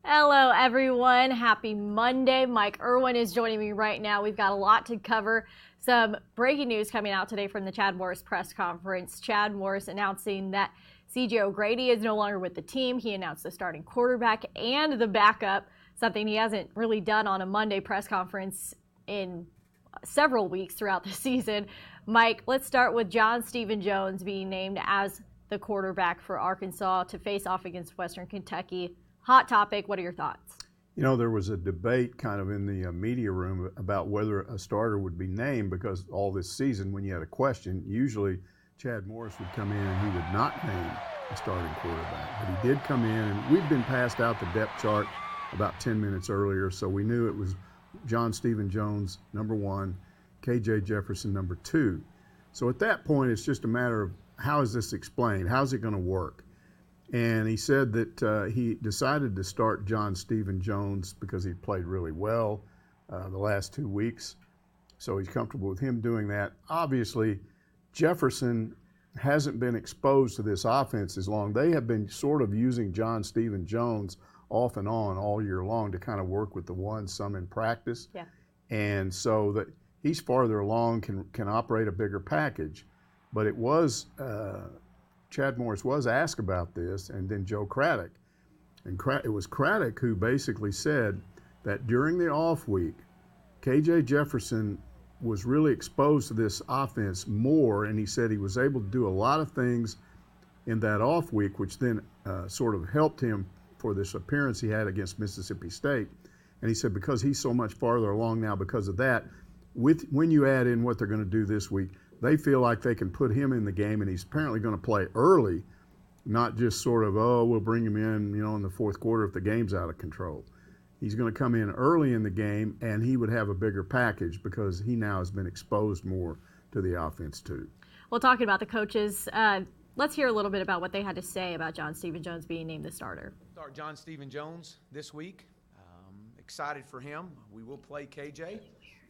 Hello, everyone. Happy Monday. Mike Irwin is joining me right now. We've got a lot to cover. Some breaking news coming out today from the Chad Morris press conference. Chad Morris announcing that C.J. O'Grady is no longer with the team. He announced the starting quarterback and the backup, something he hasn't really done on a Monday press conference in several weeks throughout the season. Mike, let's start with John Stephen Jones being named as the quarterback for Arkansas to face off against Western Kentucky. Hot topic. What are your thoughts? You know, there was a debate kind of in the media room about whether a starter would be named, because all this season when you had a question, usually Chad Morris would come in and he would not name a starting quarterback. But he did come in, and we'd been passed out the depth chart about 10 minutes earlier, so we knew it was John Stephen Jones, number 1, KJ Jefferson, number 2. So at that point, it's just a matter of how is this explained? How's it going to work? And he said that he decided to start John Stephen Jones because he played really well the last 2 weeks. So he's comfortable with him doing that. Obviously, Jefferson hasn't been exposed to this offense as long. They have been sort of using John Stephen Jones off and on all year long to kind of work with the ones, some in practice. Yeah. And so that he's farther along, can operate a bigger package. But it was Chad Morris was asked about this, and then Joe Craddock. And it was Craddock who basically said that during the off week, KJ Jefferson was really exposed to this offense more, and he said he was able to do a lot of things in that off week, which then sort of helped him for this appearance he had against Mississippi State. And he said because he's so much farther along now because of that, when you add in what they're going to do this week, they feel like they can put him in the game, and he's apparently going to play early, not just sort of, we'll bring him in, in the fourth quarter if the game's out of control. He's going to come in early in the game, and he would have a bigger package because he now has been exposed more to the offense too. Well, talking about the coaches, let's hear a little bit about what they had to say about John Stephen Jones being named the starter. Start John Stephen Jones this week. Excited for him. We will play KJ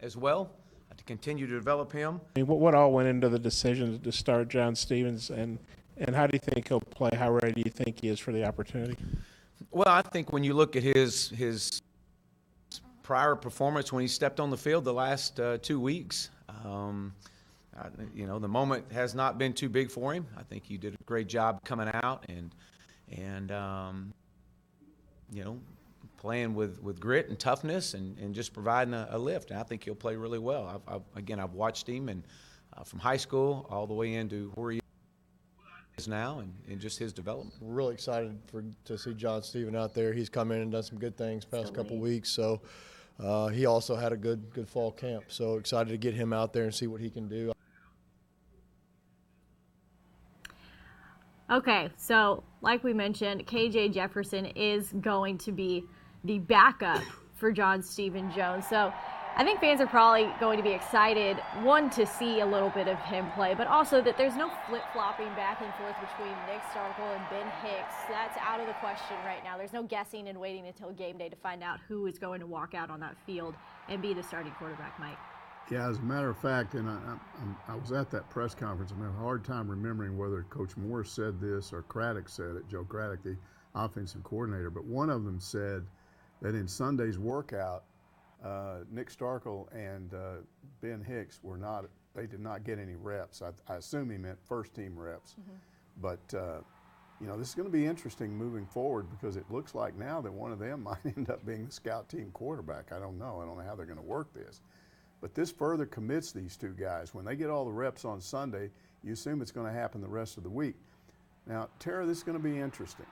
as well to continue to develop him. I mean, what all went into the decision to start John Stevens, and how do you think he'll play? How ready do you think he is for the opportunity? Well, I think when you look at his prior performance when he stepped on the field the last 2 weeks, the moment has not been too big for him. I think he did a great job coming out and playing with grit and toughness and just providing a lift. And I think he'll play really well. I've watched him and from high school all the way into where he is now and just his development. We're really excited to see John Stephen out there. He's come in and done some good things past couple weeks. So he also had a good fall camp. So excited to get him out there and see what he can do. Okay, so like we mentioned, KJ Jefferson is going to be the backup for John Stephen Jones. So I think fans are probably going to be excited, one, to see a little bit of him play, but also that there's no flip-flopping back and forth between Nick Starkel and Ben Hicks. That's out of the question right now. There's no guessing and waiting until game day to find out who is going to walk out on that field and be the starting quarterback, Mike. Yeah, as a matter of fact, and I was at that press conference. I'm having a hard time remembering whether Coach Morris said this or Craddock said it, Joe Craddock, the offensive coordinator, but one of them said that in Sunday's workout, Nick Starkel and Ben Hicks they did not get any reps. I assume he meant first-team reps. Mm-hmm. But, this is going to be interesting moving forward because it looks like now that one of them might end up being the scout team quarterback. I don't know how they're going to work this. But this further commits these two guys. When they get all the reps on Sunday, you assume it's going to happen the rest of the week. Now, Tera, this is going to be interesting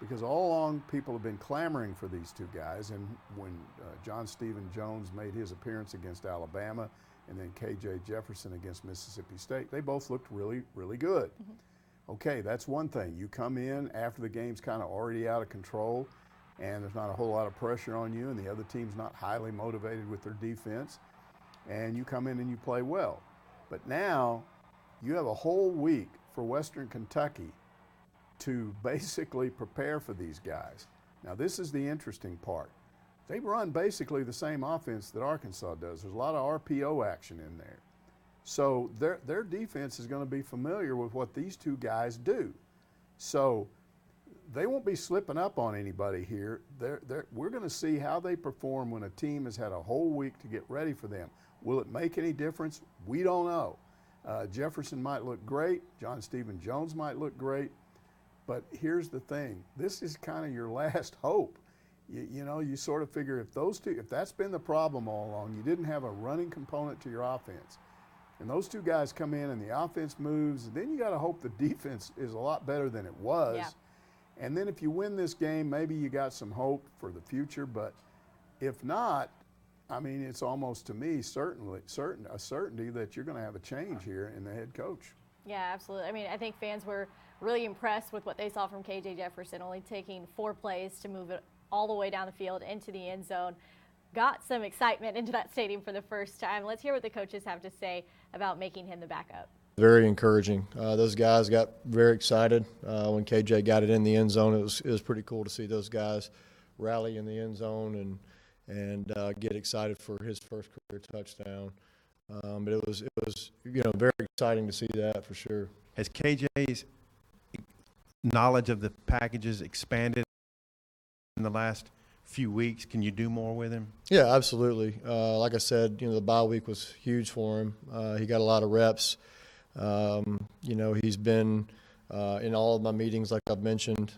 because all along people have been clamoring for these two guys. And when John Stephen Jones made his appearance against Alabama and then KJ Jefferson against Mississippi State, they both looked really, really good. Mm-hmm. Okay, that's one thing. You come in after the game's kind of already out of control and there's not a whole lot of pressure on you and the other team's not highly motivated with their defense. And you come in and you play well. But now you have a whole week for Western Kentucky to basically prepare for these guys. Now this is the interesting part. They run basically the same offense that Arkansas does. There's a lot of RPO action in there. So their defense is going to be familiar with what these two guys do. So they won't be slipping up on anybody here. We're going to see how they perform when a team has had a whole week to get ready for them. Will it make any difference? We don't know. Jefferson might look great. John Stephen Jones might look great. But here's the thing. This is kind of your last hope. You know, you sort of figure if that's been the problem all along, you didn't have a running component to your offense. And those two guys come in and the offense moves, and then you got to hope the defense is a lot better than it was. Yeah. And then if you win this game, maybe you got some hope for the future. But if not, I mean, it's almost to me a certainty that you're going to have a change here in the head coach. Yeah, absolutely. I mean, I think fans were really impressed with what they saw from KJ Jefferson, only taking 4 plays to move it all the way down the field into the end zone. Got some excitement into that stadium for the first time. Let's hear what the coaches have to say about making him the backup. Very encouraging. Those guys got very excited when KJ got it in the end zone. It was pretty cool to see those guys rally in the end zone and get excited for his first career touchdown. But it was very exciting to see that for sure. Has KJ's knowledge of the packages expanded in the last few weeks? Can you do more with him? Yeah, absolutely. Like I said, the bye week was huge for him. He got a lot of reps. He's been in all of my meetings, like I've mentioned.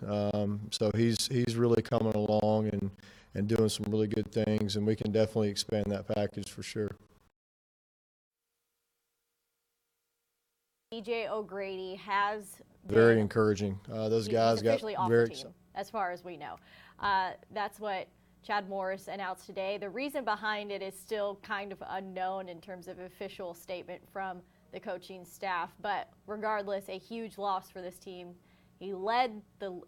So he's really coming along and doing some really good things, and we can definitely expand that package for sure. DJ O'Grady has been Very encouraging. Those guys got officially off very the team, as far as we know. That's what Chad Morris announced today. The reason behind it is still kind of unknown in terms of official statement from the coaching staff, but regardless, a huge loss for this team. He led the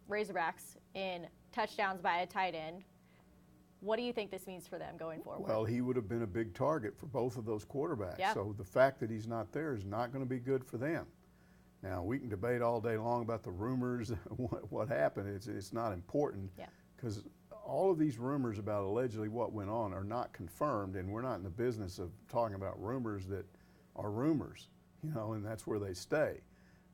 Razorbacks in touchdowns by a tight end. What do you think this means for them going forward? Well, he would have been a big target for both of those quarterbacks. Yep. So the fact that he's not there is not going to be good for them. Now, we can debate all day long about the rumors, what happened. It's not important because all of these rumors about allegedly what went on are not confirmed, and we're not in the business of talking about rumors that are rumors, and that's where they stay.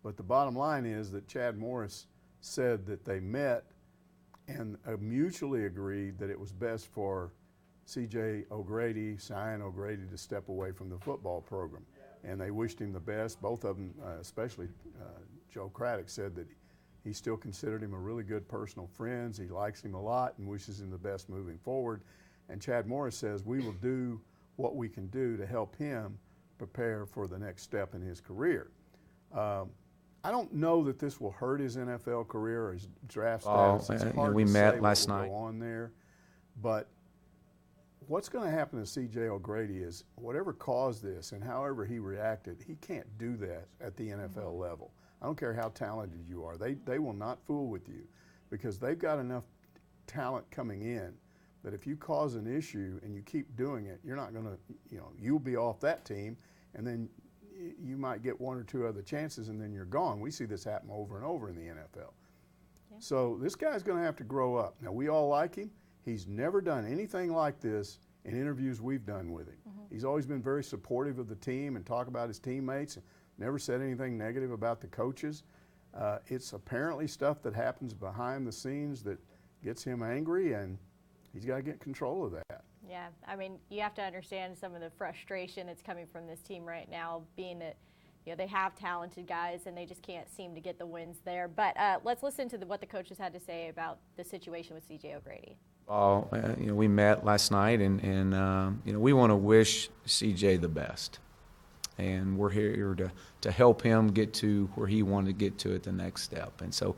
But the bottom line is that Chad Morris said that they met and mutually agreed that it was best for C.J. O'Grady, Cyan O'Grady, to step away from the football program. And they wished him the best. Both of them, especially Joe Craddock, said that he still considered him a really good personal friend. He likes him a lot and wishes him the best moving forward. And Chad Morris says, we will do what we can do to help him prepare for the next step in his career. I don't know that this will hurt his NFL career or his draft status. It's hard we to met say last what will night. go on there. But what's going to happen to C.J. O'Grady is whatever caused this and however he reacted, he can't do that at the NFL level. I don't care how talented you are. They will not fool with you because they've got enough talent coming in that if you cause an issue and you keep doing it, you're not going to, you'll be off that team, and then you might get 1 or 2 other chances and then you're gone. We see this happen over and over in the NFL. Yeah. So this guy's going to have to grow up. Now, we all like him. He's never done anything like this in interviews we've done with him. He's always been very supportive of the team and talk about his teammates, and never said anything negative about the coaches. It's apparently stuff that happens behind the scenes that gets him angry, and he's got to get control of that. Yeah, I mean, you have to understand some of the frustration that's coming from this team right now, being that they have talented guys and they just can't seem to get the wins there. But let's listen to what the coaches had to say about the situation with C.J. O'Grady. We met last night, and we want to wish C.J. the best, and we're here to help him get to where he wanted to get to at the next step. And so,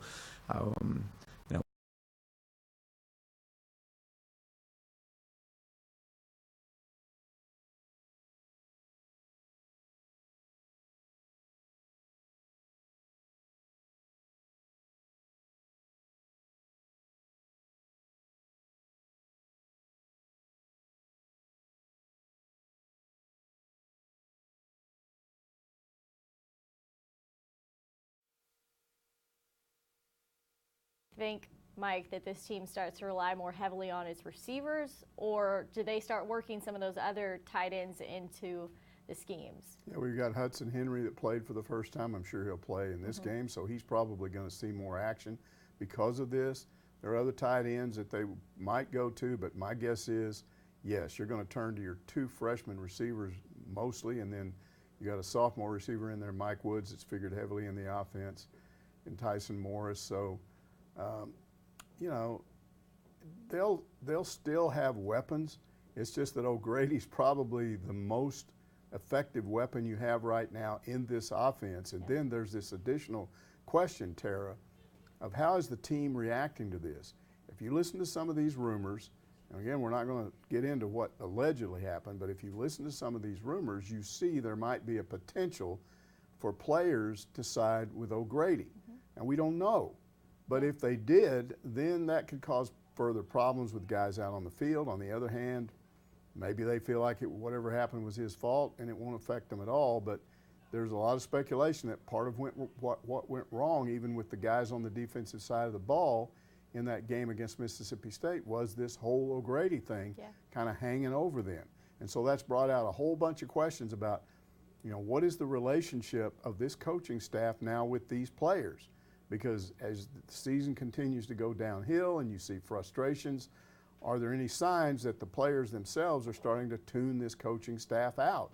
Think, Mike, that this team starts to rely more heavily on its receivers, or do they start working some of those other tight ends into the schemes? Yeah, we've got Hudson Henry that played for the first time. I'm sure he'll play in this game, so he's probably going to see more action. because of this. There are other tight ends that they might go to, but my guess is, yes, you're going to turn to your 2 freshman receivers mostly, and then you got a sophomore receiver in there, Mike Woods, that's figured heavily in the offense, and Tyson Morris. So, you know, they'll still have weapons. It's just that O'Grady's probably the most effective weapon you have right now in this offense. And then there's this additional question, Tara, of how is the team reacting to this? If you listen to some of these rumors, and again, we're not going to get into what allegedly happened, but if you listen to some of these rumors, you see there might be a potential for players to side with O'Grady. And we don't know. But if they did, then that could cause further problems with guys out on the field. On the other hand, maybe they feel like whatever happened was his fault and it won't affect them at all. But there's a lot of speculation that part of what went wrong, even with the guys on the defensive side of the ball in that game against Mississippi State, was this whole O'Grady thing kind of hanging over them. And so that's brought out a whole bunch of questions about, you know, what is the relationship of this coaching staff now with these players? Because as the season continues to go downhill and you see frustrations, are there any signs that the players themselves are starting to tune this coaching staff out?